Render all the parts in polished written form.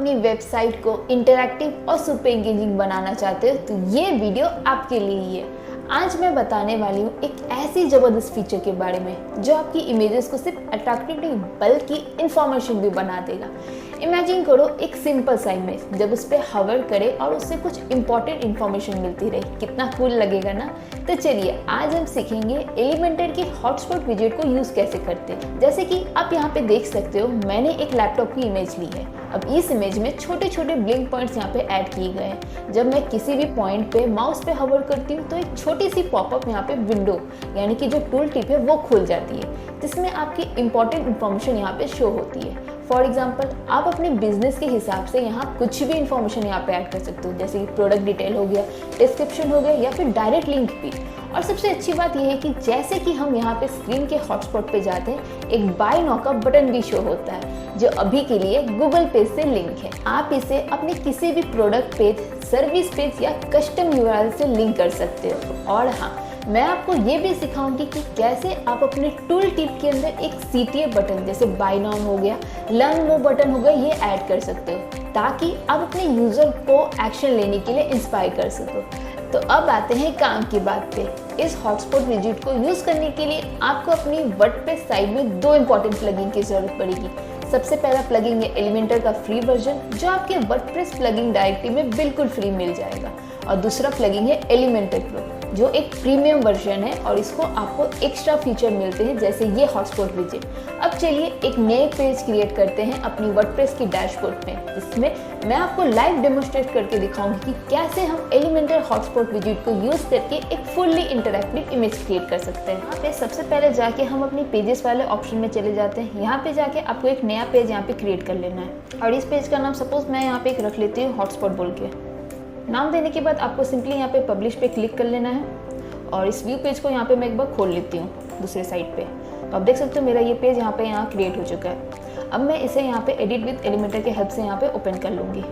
अपनी वेबसाइट को इंटरैक्टिव और सुपर एंगेजिंग बनाना चाहते हो तो ये वीडियो आपके लिए ही है। आज मैं बताने वाली हूँ एक ऐसी ज़बरदस्त फीचर के बारे में जो आपकी इमेजेस को सिर्फ अट्रैक्टिव नहीं बल्कि इंफॉर्मेशन भी बना देगा। इमेजिन करो एक सिंपल सा इमेज जब उस पर हवर करे और उससे कुछ इंपॉर्टेंट इन्फॉर्मेशन मिलती रहे, कितना कूल लगेगा ना। तो चलिए आज हम सीखेंगे एलिमेंटर के हॉटस्पॉट विजेट को यूज़ कैसे करते हैं। जैसे कि आप यहाँ पे देख सकते हो, मैंने एक लैपटॉप की इमेज ली है। अब इस इमेज में छोटे छोटे ब्लिंक पॉइंट्स यहाँ पे ऐड किए गए हैं। जब मैं किसी भी पॉइंट पे माउस पे हवर करती हूँ तो एक छोटी सी पॉपअप यहाँ पे विंडो यानी कि जो टूल टिप है वो खुल जाती है, जिसमें आपकी इंपॉर्टेंट इन्फॉर्मेशन यहाँ पे शो होती है। फॉर एग्जाम्पल आप अपने बिजनेस के हिसाब से यहाँ कुछ भी इन्फॉर्मेशन यहाँ पे ऐड कर सकते हो, जैसे कि प्रोडक्ट डिटेल हो गया, डिस्क्रिप्शन हो गया या फिर डायरेक्ट लिंक भी। और सबसे अच्छी बात यह है कि जैसे कि हम यहाँ पे स्क्रीन के हॉटस्पॉट पे जाते हैं, एक बाय नाउ का बटन भी शो होता है जो अभी के लिए गूगल पेज से लिंक है। आप इसे अपने किसी भी प्रोडक्ट पेज, सर्विस पेज या कस्टम यूआरएल से लिंक कर सकते हो। और हाँ, मैं आपको ये भी सिखाऊंगी कि कैसे आप अपने टूल टिप के अंदर एक CTA बटन जैसे बाय नाउ हो गया, लर्न मोर बटन हो गया, ये ऐड कर सकते हो ताकि आप अपने यूजर को एक्शन लेने के लिए इंस्पायर कर सको। तो अब आते हैं काम की बात पे। इस हॉटस्पॉट विजेट को यूज़ करने के लिए आपको अपनी वर्डप्रेस साइट में दो इंपॉर्टेंट प्लगइन की जरूरत पड़ेगी। सबसे पहला प्लगइन है एलिमेंटर का फ्री वर्जन जो आपके वर्डप्रेस प्लगइन डायरेक्टरी में बिल्कुल फ्री मिल जाएगा, और दूसरा प्लगइन है एलिमेंटर प्रो जो एक प्रीमियम वर्जन है और इसको आपको एक्स्ट्रा फीचर मिलते हैं जैसे ये हॉटस्पॉट विजेट। अब चलिए एक नए पेज क्रिएट करते हैं अपनी वर्डप्रेस की डैशबोर्ड में, जिसमें मैं आपको लाइव डेमोन्स्ट्रेट करके दिखाऊंगी कि कैसे हम एलिमेंटर हॉटस्पॉट विजेट को यूज करके एक फुल्ली इंटरैक्टिव इमेज क्रिएट कर सकते हैं। यहाँ पे सबसे पहले जाके हम अपनी पेजेस वाले ऑप्शन में चले जाते हैं। यहाँ पे जाके आपको एक नया पेज यहाँ पे क्रिएट कर लेना है और इस पेज का नाम सपोज मैं यहाँ पे एक रख लेती हूँ हॉटस्पॉट बोल के। नाम देने के बाद आपको सिंपली यहाँ पे पब्लिश पे क्लिक कर लेना है और इस व्यू पेज को यहाँ पे मैं एक बार खोल लेती हूँ दूसरे साइड पे। तो आप देख सकते हो मेरा ये पेज यहाँ क्रिएट हो चुका है। अब मैं इसे यहाँ पे एडिट विद एलिमेंटर के हेल्प से यहाँ पे ओपन कर लूँगी।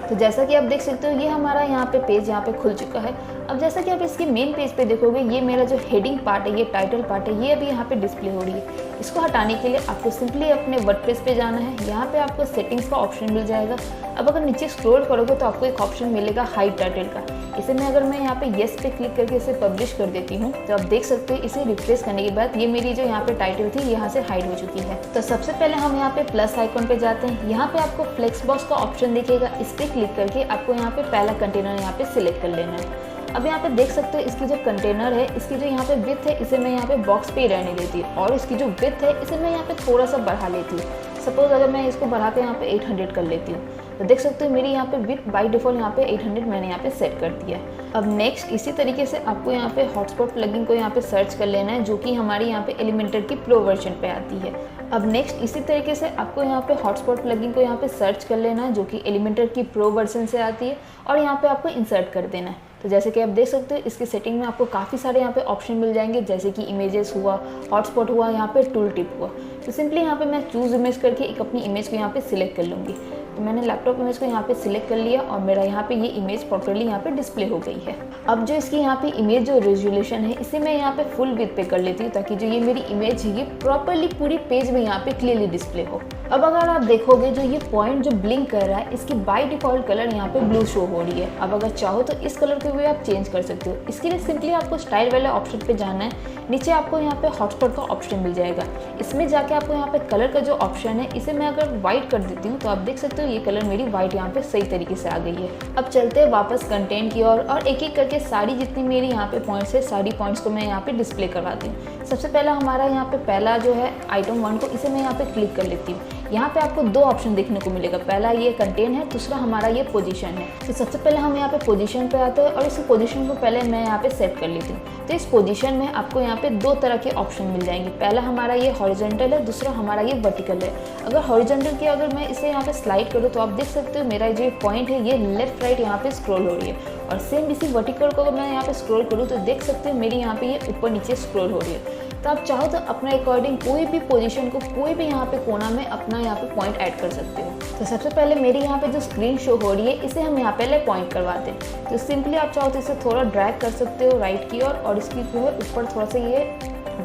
तो जैसा कि आप देख सकते हो ये हमारा यहाँ पे पेज यहाँ पे खुल चुका है। अब जैसा कि आप इसके मेन पेज पे देखोगे, ये मेरा जो हेडिंग पार्ट है, ये टाइटल पार्ट है, ये अभी यहाँ पे डिस्प्ले हो रही है। इसको हटाने के लिए आपको सिंपली अपने वर्डप्रेस पे जाना है। यहाँ पे आपको सेटिंग्स का ऑप्शन मिल जाएगा। अब अगर नीचे स्क्रॉल करोगे तो आपको एक ऑप्शन मिलेगा हाइड टाइटल का। इसे मैं अगर मैं यहाँ पे येस पे क्लिक करके इसे पब्लिश कर देती हूँ तो आप देख सकते हो इसे रिफ्रेश करने के बाद ये मेरी जो यहाँ पे टाइटल थी यहाँ से हाइड हो चुकी है। तो सबसे पहले हम यहाँ पे प्लस आइकॉन पे जाते हैं। यहाँ पे आपको फ्लेक्स बॉक्स का ऑप्शन दिखेगा, इस पर क्लिक करके आपको यहाँ पे पहला कंटेनर यहाँ पे सिलेक्ट कर लेना है। अब यहाँ पे देख सकते हो इसकी जो कंटेनर है, इसकी जो यहाँ पे विड्थ है, इसे मैं यहाँ पे बॉक्स पे ही रहने देती हूँ और इसकी जो विड्थ है इसे मैं यहाँ पे थोड़ा सा बढ़ा लेती हूँ। सपोज अगर मैं इसको बढ़ा के यहाँ पे 800 कर लेती हूँ तो देख सकते हो मेरी यहाँ पे विड्थ बाय डिफॉल्ट यहाँ पे 800 मैंने यहाँ पे सेट कर दिया है। अब नेक्स्ट इसी तरीके से आपको यहाँ पे हॉटस्पॉट प्लगइन को यहाँ पे सर्च कर लेना है जो कि हमारी यहाँ पे एलिमेंटर की प्रो वर्जन पे आती है। अब नेक्स्ट इसी तरीके से आपको यहाँ पे हॉटस्पॉट प्लगइन को यहाँ पे सर्च कर लेना है जो कि एलिमेंटर की प्रो वर्जन से आती है और यहाँ पे आपको इंसर्ट कर देना है। तो जैसे कि आप देख सकते हो इसकी सेटिंग में आपको काफ़ी सारे यहाँ पे ऑप्शन मिल जाएंगे जैसे कि इमेजेस हुआ, हॉटस्पॉट हुआ, यहाँ पे टूल टिप हुआ। तो सिंपली यहाँ पे मैं चूज़ इमेज करके एक अपनी इमेज को यहाँ पे सिलेक्ट कर लूँगी। तो मैंने लैपटॉप इमेज को यहाँ पे सिलेक्ट कर लिया और मेरा यहाँ पे ये इमेज प्रॉपर्ली यहाँ पे डिस्प्ले हो गई है। अब जो इसकी यहाँ पे इमेज जो रेजोल्यूशन है इसे मैं यहाँ पे फुल विड्थ पे कर लेती हूँ ताकि जो ये मेरी इमेज है ये प्रॉपर्ली पूरी पेज में यहाँ पे क्लियरली डिस्प्ले हो। अब अगर आप देखोगे जो ये पॉइंट जो ब्लिंक कर रहा है इसकी बाय डिफॉल्ट कलर यहाँ पे ब्लू शो हो रही है। अब अगर चाहो तो इस कलर को भी आप चेंज कर सकते हो। इसके लिए सिंपली आपको स्टाइल वाले ऑप्शन पे जाना है। नीचे आपको यहाँ पे हॉटस्पॉट का ऑप्शन मिल जाएगा। इसमें जाके आपको यहाँ पे कलर का जो ऑप्शन है इसे मैं अगर व्हाइट कर देती हूँ तो आप देख सकते हो ये कलर मेरी व्हाइट यहाँ पे सही तरीके से आ गई है। अब चलते हैं वापस कंटेंट की ओर और एक एक करके सारी जितनी मेरी यहाँ पे पॉइंट्स है सारी पॉइंट्स को मैं यहाँ पे डिस्प्ले करवाती हूँ। सबसे पहला हमारा यहाँ पे पहला जो है आइटम 1 को इसे मैं यहाँ पे क्लिक कर लेती हूँ। यहाँ पे आपको दो ऑप्शन देखने को मिलेगा, पहला ये कंटेंट है, दूसरा हमारा ये पोजीशन है। तो सबसे पहले हम यहाँ पे पोजीशन पे आते हैं और इस पोजीशन को पहले मैं यहाँ पे सेट कर लेती हूँ। तो इस पोजीशन में आपको यहाँ पे दो तरह के ऑप्शन मिल जाएंगे, पहला हमारा ये हॉरिजॉन्टल है, दूसरा हमारा ये वर्टिकल है। अगर हॉरिजॉन्टल की अगर मैं इसे यहाँ पे स्लाइड करूँ तो आप देख सकते हो मेरा जो पॉइंट है ये लेफ्ट राइट यहाँ पे स्क्रॉल हो रही है, और सेम इसी वर्टिकल को अगर मैं यहाँ पे स्क्रॉल करूँ तो देख सकते हो मेरी यहाँ पे ये ऊपर नीचे स्क्रॉल हो रही है। तो आप चाहो तो अपने अकॉर्डिंग कोई भी पोजीशन को कोई भी यहाँ पे कोना में अपना यहाँ पे पॉइंट ऐड कर सकते हो। तो सबसे पहले मेरी यहाँ पे जो स्क्रीन शो हो रही है इसे हम यहाँ पहले पॉइंट करवाते हैं। तो सिंपली आप चाहो तो इसे थोड़ा ड्रैग कर सकते हो राइट की ओर और इसकी जो है ऊपर थोड़ा सा ये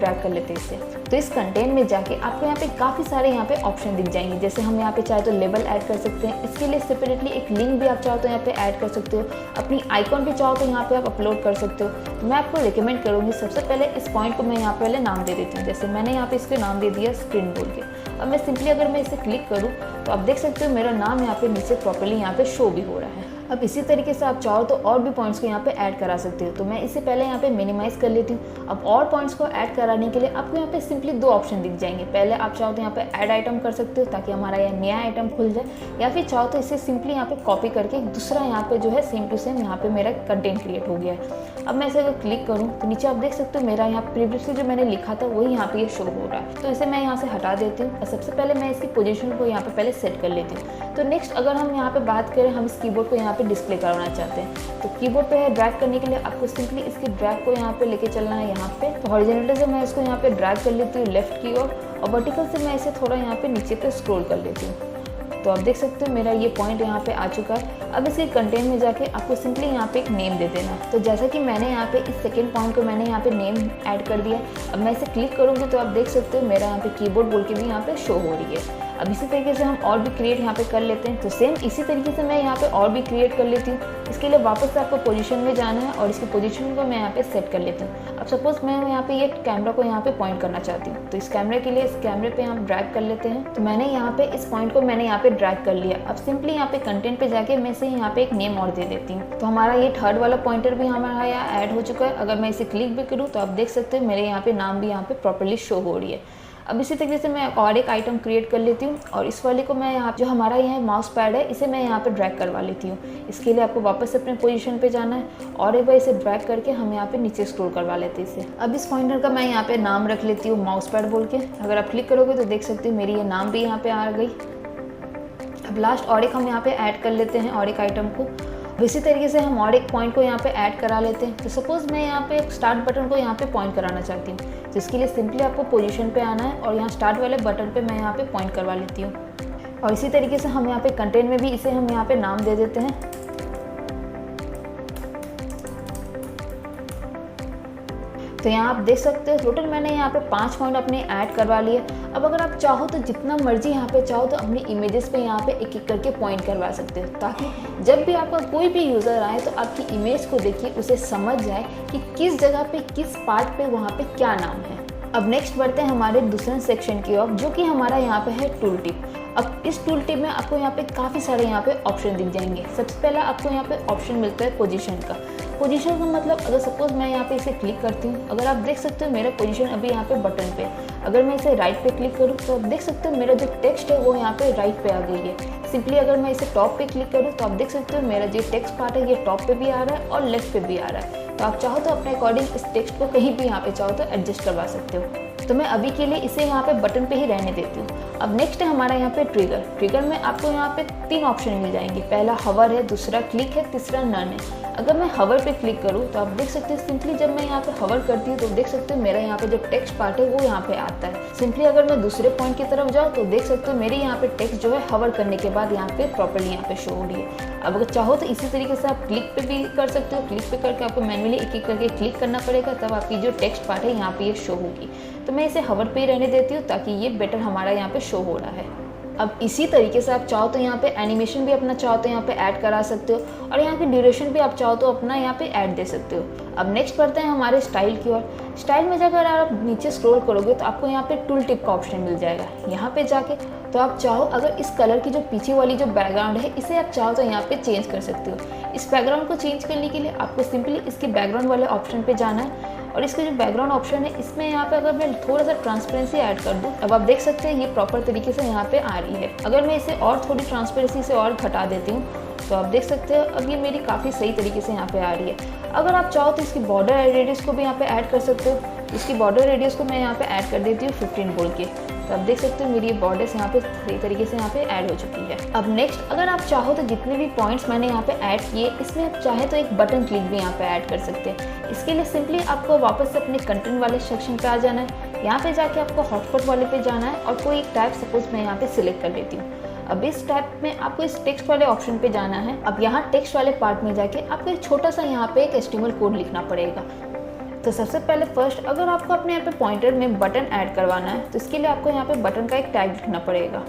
ड्रैग कर लेते हैं इसे। तो इस कंटेंट में जाके आपको यहाँ पे काफ़ी सारे यहाँ पे ऑप्शन दिख जाएंगे। जैसे हम यहाँ पे चाहे तो लेबल ऐड कर सकते हैं, इसके लिए सेपरेटली एक लिंक भी आप चाहो तो यहाँ पे ऐड कर सकते हो, अपनी आइकॉन भी चाहो तो यहाँ पे आप अपलोड कर सकते हो। तो मैं आपको रिकमेंड करूँगी सबसे पहले इस पॉइंट को मैं यहाँ पे पहले नाम दे देती हूँ। जैसे मैंने यहाँ पे इसके नाम दे दिया स्क्रीन बोल के। अब मैं सिंपली अगर मैं इसे क्लिक करूँ तो आप देख सकते हो मेरा नाम यहाँ पे नीचे प्रॉपर्ली यहाँ पे शो भी हो रहा है। अब इसी तरीके से आप चाहो तो और भी पॉइंट्स को यहाँ पे ऐड करा सकते हो। तो मैं इसे पहले यहाँ पे मिनिमाइज कर लेती हूँ। अब और पॉइंट्स को ऐड कराने के लिए आपको यहाँ पे सिंपली दो ऑप्शन दिख जाएंगे। पहले आप चाहो तो यहाँ पे ऐड आइटम कर सकते हो ताकि हमारा यह नया आइटम खुल जाए, या फिर चाहो तो इसे सिंपली यहाँ पे कॉपी करके दूसरा यहाँ पे जो है सेम टू सेम यहाँ पे मेरा कंटेंट क्रिएट हो गया है। अब मैं इसे अगर क्लिक करूँ तो नीचे आप देख सकते हो मेरा यहाँ प्रीवियसली जो मैंने लिखा था वही यहाँ पे ये शो हो रहा है। तो इसे मैं यहाँ से हटा देती हूँ और सबसे पहले मैं इसकी पोजीशन को यहाँ पे पहले सेट कर लेती हूँ। तो नेक्स्ट अगर हम यहाँ पे बात करें, हम इस कीबोर्ड को यहाँ पे डिस्प्ले करवाना चाहते हैं, तो कीबोर्ड पे है ड्रैग करने के लिए आपको सिंपली इसकी ड्रैग को यहाँ पे लेके चलना है यहाँ पे। तो हॉरिजॉन्टल से मैं इसको यहाँ पे ड्रैग कर लेती हूँ लेफ्ट की ओर, और वर्टिकल से मैं इसे थोड़ा यहाँ पे नीचे पे स्क्रॉल कर लेती हूँ। तो आप देख सकते हो मेरा ये पॉइंट यहाँ पे आ चुका है। अब इसके कंटेंट में जाके आपको सिंपली यहाँ पे एक नेम दे देना। तो जैसा कि मैंने यहाँ पे इस सेकंड पॉइंट को मैंने यहाँ पे नेम ऐड कर दिया। अब मैं इसे क्लिक करूँगी तो आप देख सकते हो मेरा यहाँ पे कीबोर्ड बोल के भी यहाँ पे शो हो रही है। अब इसी तरीके से हम और भी क्रिएट यहाँ पे कर लेते हैं। तो सेम इसी तरीके से मैं यहाँ पे और भी क्रिएट कर लेती हूँ। इसके लिए वापस से आपको पोजीशन में जाना है और इसकी पोजीशन को मैं यहाँ पे सेट कर लेती हूँ। अब सपोज मैं यहाँ पे ये कैमरा को यहाँ पे पॉइंट करना चाहती हूँ, तो इस कैमरे के लिए इस कैमरे पे हम ड्रैग कर लेते हैं। तो मैंने यहाँ पे इस पॉइंट को मैंने यहाँ पे ड्रैग कर लिया। अब सिंपली यहाँ पे कंटेंट पे जाके मैं इसे यहाँ पे एक नेम और दे देती हूँ। तो हमारा ये थर्ड वाला पॉइंटर भी हमारा यहाँ ऐड हो चुका है। अगर मैं इसे क्लिक भी करूँ तो आप देख सकते हो मेरे यहाँ पे नाम भी यहाँ पे प्रॉपर्ली शो हो रही है। अब इसी तरीके से मैं और एक आइटम क्रिएट कर लेती हूँ और इस वाले को मैं यहाँ जो हमारा यहाँ माउस पैड है इसे मैं यहाँ पे ड्रैग करवा लेती हूँ। इसके लिए आपको वापस अपने पोजीशन पे जाना है और एक बार इसे ड्रैग करके हम यहाँ पे नीचे स्क्रॉल करवा लेते हैं इसे। अब इस पॉइंटर का मैं यहाँ पे नाम रख लेती हूँ माउस पैड बोल के। अगर आप क्लिक करोगे तो देख सकते हो मेरी ये नाम भी यहाँ पे आ गई। अब लास्ट और एक हम यहाँ पे ऐड कर लेते हैं और एक आइटम को। इसी तरीके से हम और एक पॉइंट को यहाँ पे ऐड करा लेते हैं। तो सपोज मैं यहाँ पे एक स्टार्ट बटन को यहाँ पे पॉइंट कराना चाहती हूँ, तो इसके लिए सिंपली आपको पोजीशन पे आना है और यहाँ स्टार्ट वाले बटन पे मैं यहाँ पे पॉइंट करवा लेती हूँ। और इसी तरीके से हम यहाँ पे कंटेंट में भी इसे हम यहाँ पे नाम दे देते हैं। तो यहाँ आप देख सकते हो टोटल मैंने यहाँ पे 5 पॉइंट अपने ऐड करवा लिए। अब अगर आप चाहो तो जितना मर्जी यहाँ पे चाहो तो अपनी इमेजेस पे यहाँ पे एक एक करके पॉइंट करवा सकते हो, ताकि जब भी आपका कोई भी यूज़र आए तो आपकी इमेज को देखिए उसे समझ जाए कि किस जगह पे किस पार्ट पे वहाँ पे क्या नाम है। अब नेक्स्ट बढ़ते हैं हमारे दूसरे सेक्शन की ओर, जो कि हमारा यहाँ पे है टूल टिप। अब इस टूल टिप में आपको यहाँ पे काफ़ी सारे यहाँ पे ऑप्शन दिख जाएंगे। सबसे पहला आपको यहाँ पे ऑप्शन मिलता है पोजीशन का। पोजीशन का मतलब अगर सपोज मैं यहाँ पे इसे क्लिक करती हूँ, अगर आप देख सकते हो मेरा पोजीशन अभी यहाँ पे बटन पे। अगर मैं इसे राइट पे क्लिक करूँ तो आप देख सकते हो मेरा जो टेक्स्ट है वो यहाँ पे राइट पे आ गई है। सिंपली अगर मैं इसे टॉप पे क्लिक करूँ तो आप देख सकते हो मेरा जो टेक्स्ट पार्ट है ये टॉप पे भी आ रहा है और लेफ्ट पे भी आ रहा है। तो आप चाहो तो अपने अकॉर्डिंग इस टेक्स्ट को कहीं भी यहाँ पे चाहो तो एडजस्ट करवा सकते हो। तो मैं अभी के लिए इसे यहाँ पे बटन पे ही रहने देती हूँ। अब नेक्स्ट है हमारा यहाँ पे ट्रिगर। ट्रिगर में आपको यहाँ पे 3 ऑप्शन मिल जाएंगे। पहला हवर है, दूसरा क्लिक है, तीसरा नन है। अगर मैं हवर पे क्लिक करूँ तो आप देख सकते हैं सिंपली जब मैं यहाँ पे हवर करती हूँ तो देख सकते हो मेरा यहाँ पे जो टेक्स्ट पार्ट है वो यहाँ पे आता है। सिंपली अगर मैं दूसरे पॉइंट की तरफ जाऊँ तो देख सकते हो मेरे यहाँ पे टेक्स्ट जो है हवर करने के बाद यहाँ पे प्रॉपर्ली यहाँ पे शो हो रही है। अब अगर चाहो तो इसी तरीके से आप क्लिक पे भी कर सकते हो। क्लिक पे करके आपको मैनुअली एक एक करके क्लिक करना पड़ेगा, तब आपकी जो टेक्स्ट पार्ट है यहाँ पे ये शो होगी। तो मैं इसे हवर पे ही रहने देती हूँ ताकि ये बेटर हमारा यहाँ पे शो हो रहा है। अब इसी तरीके से आप चाहो तो यहाँ पे एनिमेशन भी अपना चाहो तो यहाँ पे ऐड करा सकते हो और यहाँ की ड्यूरेशन भी आप चाहो तो अपना यहाँ पे ऐड दे सकते हो। अब नेक्स्ट बढ़ते हैं हमारे स्टाइल की ओर। स्टाइल में जाकर आप नीचे स्क्रॉल करोगे तो आपको यहाँ पे टूल टिप का ऑप्शन मिल जाएगा। यहाँ पे जाके तो आप चाहो अगर इस कलर की जो पीछे वाली जो बैकग्राउंड है इसे आप चाहो तो यहाँ पे चेंज कर सकते हो। इस बैकग्राउंड को चेंज करने के लिए आपको सिंपली इसके बैकग्राउंड वाले ऑप्शन पे जाना है और इसका जो बैकग्राउंड ऑप्शन है इसमें यहाँ पे अगर मैं थोड़ा सा ट्रांसपेरेंसी ऐड कर दूँ, अब आप देख सकते हैं ये प्रॉपर तरीके से यहाँ पे आ रही है। अगर मैं इसे और थोड़ी ट्रांसपेरेंसी से और घटा देती हूँ तो आप देख सकते हो अब ये मेरी काफ़ी सही तरीके से यहाँ पे आ रही है। अगर आप चाहो तो इसकी बॉर्डर रेडियस को भी यहाँ पे ऐड कर सकते हो। इसकी बॉर्डर रेडियस को मैं यहाँ पे ऐड कर देती हूँ 15 बोल के। तो आप देख सकते हो मेरी ये बॉर्डर्स यहाँ पे सही तरीके से यहाँ पे ऐड हो चुकी है। अब नेक्स्ट अगर आप चाहो तो जितने भी पॉइंट्स मैंने यहाँ पे ऐड किए इसमें आप चाहे तो एक बटन क्लिक भी यहाँ पे ऐड कर सकते हैं। इसके लिए सिंपली आपको वापस से अपने कंटेंट वाले सेक्शन पे आ जाना है। यहाँ पे जाके आपको हॉटस्पॉट वाले पे जाना है और कोई एक टाइप सपोज मैं यहाँ पे सिलेक्ट कर लेती हूँ। अब इस टाइप में आपको इस टेक्स्ट वाले ऑप्शन पे जाना है। अब यहाँ टेक्स्ट वाले पार्ट में जाके आपको एक छोटा सा यहाँ पे एक HTML कोड लिखना पड़ेगा। तो सबसे पहले फर्स्ट अगर आपको अपने यहाँ पे पॉइंटर में बटन ऐड करवाना है तो इसके लिए आपको यहाँ पे बटन का एक टैग लिखना पड़ेगा।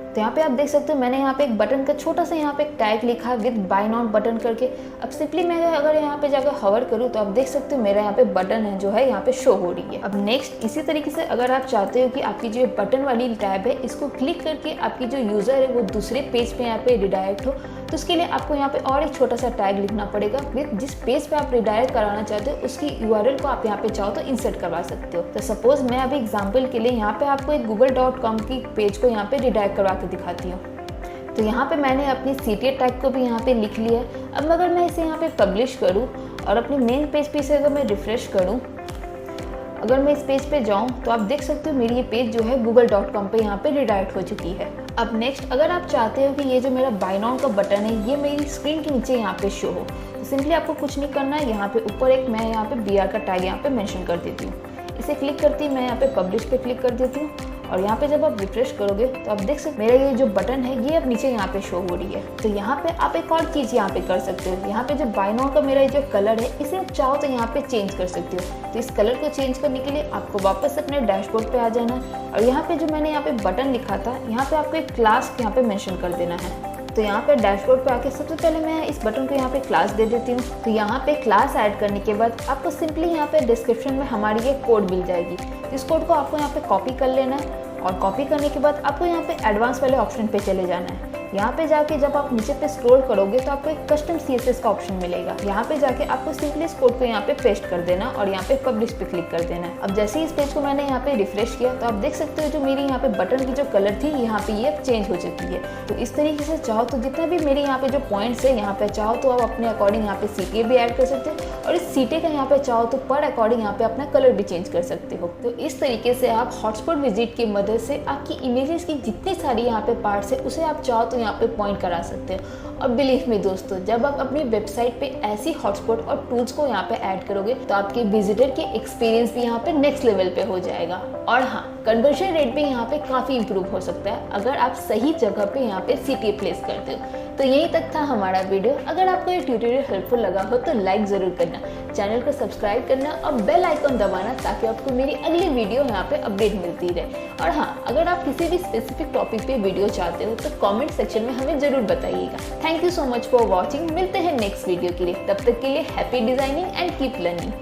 तो यहाँ पे आप देख सकते हो मैंने यहाँ पे एक बटन का छोटा सा यहाँ पे एक टैग लिखा विद बाय नाउ बटन करके। अब सिंपली मैं अगर यहाँ पे जाकर हवर करूँ तो आप देख सकते हो मेरा यहाँ पे बटन है जो है यहाँ पे शो हो रही है। अब नेक्स्ट इसी तरीके से अगर आप चाहते हो कि आपकी जो बटन वाली टैब है इसको क्लिक करके आपकी जो यूज़र है वो दूसरे पेज पे यहाँ पे रिडायरेक्ट हो, तो उसके लिए आपको यहाँ पे और एक छोटा सा टैग लिखना पड़ेगा विद जिस पेज पे आप रिडायरेक्ट कराना चाहते हो उसकी URL को आप यहाँ पे चाहो तो इंसर्ट करवा सकते हो। तो सपोज मैं अभी एग्जांपल के लिए यहाँ पे आपको एक google.com की पेज को यहाँ पे रिडायरेक्ट करवा के दिखाती हूँ। तो यहाँ पे मैंने अपनी CTA टैग को भी यहाँ पे लिख लिया है। अब अगर मैं इसे यहाँ पे पब्लिश करूँ और अपने मेन पेज पे इसे अगर मैं रिफ्रेश करूँ, अगर मैं इस पेज पे जाऊँ तो आप देख सकते हो मेरी ये पेज जो है google.com पे यहाँ पे रिडायरेक्ट हो चुकी है। अब नेक्स्ट अगर आप चाहते हो कि ये जो मेरा बाय नाउ का बटन है ये मेरी स्क्रीन के नीचे यहाँ पे शो हो, तो सिंपली आपको कुछ नहीं करना है, यहाँ पे ऊपर एक मैं यहाँ पे BR का टैग यहाँ पे मेंशन कर देती हूँ। इसे क्लिक करती हूँ, मैं यहाँ पे पब्लिश पे क्लिक कर देती हूँ और यहाँ पे जब आप रिफ्रेश करोगे तो आप देख सकते मेरा ये जो बटन है ये अब नीचे यहाँ पे शो हो रही है। तो यहाँ पे आप एक और चीज़ यहाँ पे कर सकते हो, यहाँ पे जो बाय नाउ का मेरा जो कलर है इसे आप चाहो तो यहाँ पे चेंज कर सकते हो। तो इस कलर को चेंज करने के लिए आपको वापस अपने डैशबोर्ड पे आ जाना है और यहाँ पे जो मैंने यहाँ पे बटन लिखा था यहाँ पे आपको एक क्लास यहाँ पे मेंशन कर देना है। तो यहाँ पे डैशबोर्ड पे आके सबसे पहले मैं इस बटन को यहाँ पे क्लास दे देती हूँ। तो यहाँ पे क्लास ऐड करने के बाद आपको सिंपली यहाँ पे डिस्क्रिप्शन में हमारी ये कोड मिल जाएगी। इस कोड को आपको यहाँ पे कॉपी कर लेना है और कॉपी करने के बाद आपको यहाँ पे एडवांस वाले ऑप्शन पे चले जाना है। यहाँ पे जाके जब आप नीचे पे स्क्रॉल करोगे तो आपको एक कस्टम CSS का ऑप्शन मिलेगा। यहाँ पे जाके आपको सिंपली इस कोड को यहाँ पे पेस्ट कर देना और यहाँ पे पब्लिश पे क्लिक कर देना है। अब जैसे ही इस पेज को मैंने यहाँ पे रिफ्रेश किया तो आप देख सकते हो जो मेरी यहाँ पे बटन की जो कलर थी यहाँ पे ये चेंज हो चुकी है। तो इस तरीके से चाहो तो जितना भी मेरे यहाँ पे जो पॉइंट्स है यहाँ पे चाहो तो आप अपने अकॉर्डिंग यहाँ पे CTA भी ऐड कर सकते हो और इस CTA का यहाँ पे चाहो तो पर अकॉर्डिंग यहाँ पे अपना कलर भी चेंज कर सकते हो। तो इस तरीके से आप हॉटस्पॉट विजिट की मदद से आपकी इमेजेस की जितनी सारी यहाँ पे पार्ट्स है उसे आप चाहो तो यहाँ पे पॉइंट करा सकते हो। और बिलीव मी दोस्तों, जब आप अपनी वेबसाइट पे ऐसी हॉटस्पॉट और टूल्स को यहाँ पे ऐड करोगे तो आपके विजिटर के एक्सपीरियंस भी यहाँ पे नेक्स्ट लेवल पे हो जाएगा। और हाँ, कन्वर्जन रेट भी यहाँ पे काफ़ी इंप्रूव हो सकता है अगर आप सही जगह पे यहाँ पे CTA प्लेस करते हो। तो यहीं तक था हमारा वीडियो। अगर आपको ये ट्यूटोरियल हेल्पफुल लगा हो तो लाइक ज़रूर करना, चैनल को सब्सक्राइब करना और बेल आइकन दबाना ताकि आपको मेरी अगली वीडियो यहाँ पे अपडेट मिलती रहे। और हाँ, अगर आप किसी भी स्पेसिफिक टॉपिक पे वीडियो चाहते हो तो कमेंट सेक्शन में हमें ज़रूर बताइएगा। Thank you so much for watching. मिलते हैं नेक्स्ट वीडियो के लिए, तब तक के लिए happy designing and keep learning.